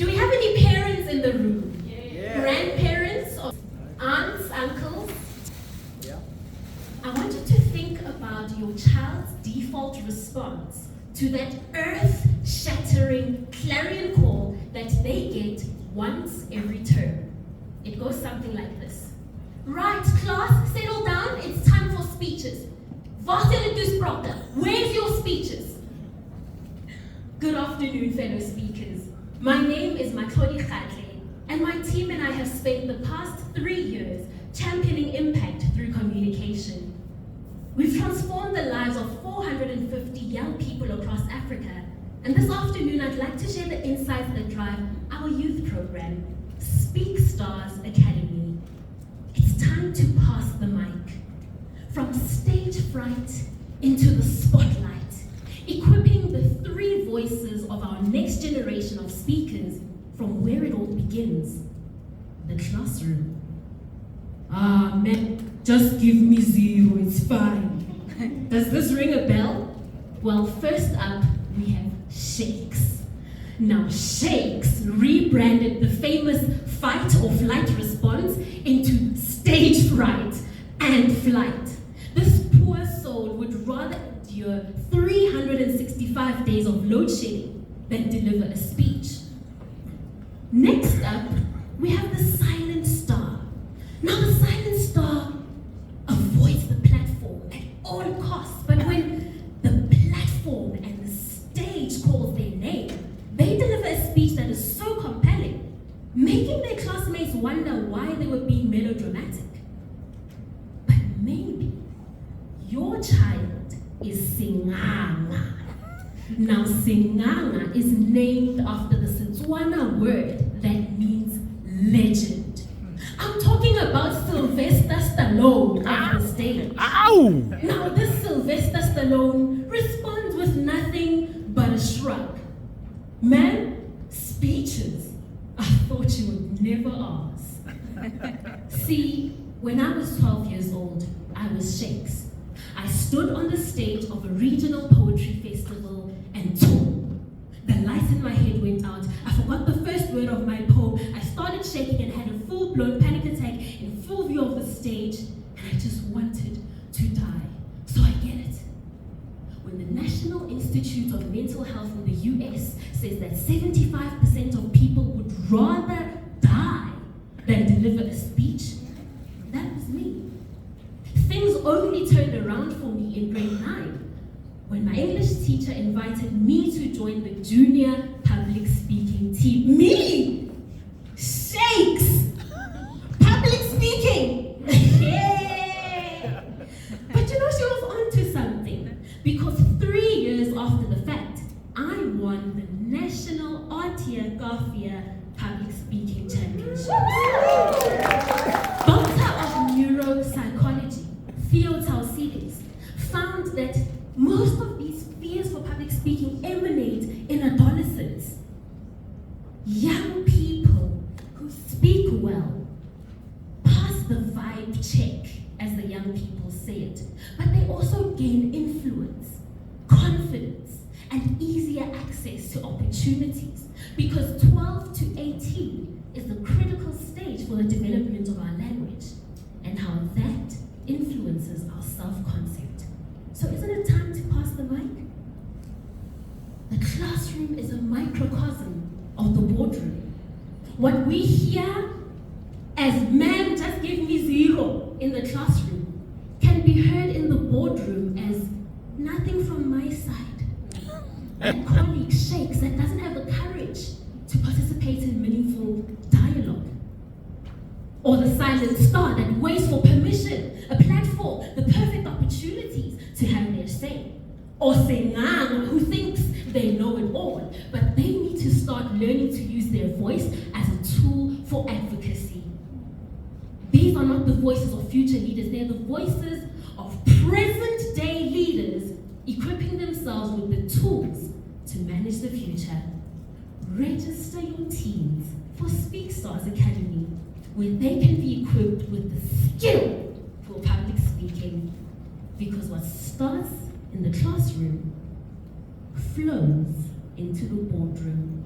Do we have any parents in the room? Yeah. Grandparents or aunts, uncles? Yeah. I want you to think about your child's default response to that earth-shattering clarion call that they get once every term. It goes something like this. Right, class, settle down. It's time for speeches. Wat julle toesprake? Where's your speeches? Good afternoon, fellow speakers. My name is Mahlodi Kgatle, and my team and I have spent the past 3 years championing impact through communication. We've transformed the lives of 450 young people across Africa, and this afternoon I'd like to share the insights that drive our youth program, Speak Stars Academy. It's time to pass the mic. From stage fright into the spotlight, equipping the 3 voices of our next generation of speakers from where it all begins, the classroom. Ah, man, just give me 0, it's fine. Does this ring a bell? Well, first up, we have Shakes. Now, Shakes rebranded the famous fight or flight response into stage fright and flight. This poor soul would rather endure 365 days of load shedding than deliver a speech. Next up, we have the silent star. Now, the silent star avoids the platform at all costs, but when the platform and the stage calls their name, they deliver a speech that is so compelling, making their classmates wonder why they were being melodramatic. But maybe your child is Singanga. Now, Singanga is named after the Setswana word that means legend. I'm talking about Sylvester Stallone of the stage. Ow! Now, this Sylvester Stallone responds with nothing but a shrug. Man, speeches, I thought you would never ask. See, when I was 12 years old, I was Shakes. I stood on the stage of a regional poetry festival and tore. The lights in my head went out. I forgot the first word of my poem. I started shaking and had a full-blown panic attack in full view of the stage, and I just wanted to die. So I get it. When the National Institute of Mental Health in the US says that 75% of people would rather die than deliver a speech, that was me. Things only turned around for me in grade 9 when my English teacher invited me to join the junior public speaking team. Me! Shakes! Public speaking! Yeah! But you know, she was onto something, because 3 years after the fact, I won the National Artia Gafia Public Speaking Championship. Doctor of Neuropsychology, Theo Talcides, found that most of these fears for public speaking emanate in adolescence. Young people who speak well pass the vibe check, as the young people say it, but they also gain influence, confidence, and easier access to opportunities, because 12 to 18 is the critical stage for the development of our language and how that influences our self-concept. So isn't it time to pass the mic? The classroom is a microcosm of the boardroom. What we hear as "man, just give me 0" in the classroom can be heard in the boardroom as "nothing from my side." That colleague Shakes that doesn't have the courage to participate in meaningful dialogue. Or the silent star that waits for permission, a platform, the perfect opportunities to have their say. Or Senganga, who thinks they know it all, but they need to start learning to use their voice as a tool for advocacy. These are not the voices of future leaders, they're the voices of present-day leaders equipping themselves with the tools to manage the future. Register your teens for Speak Stars Academy, where they can be equipped with the skill for public speaking. Because what starts in the classroom flows into the boardroom.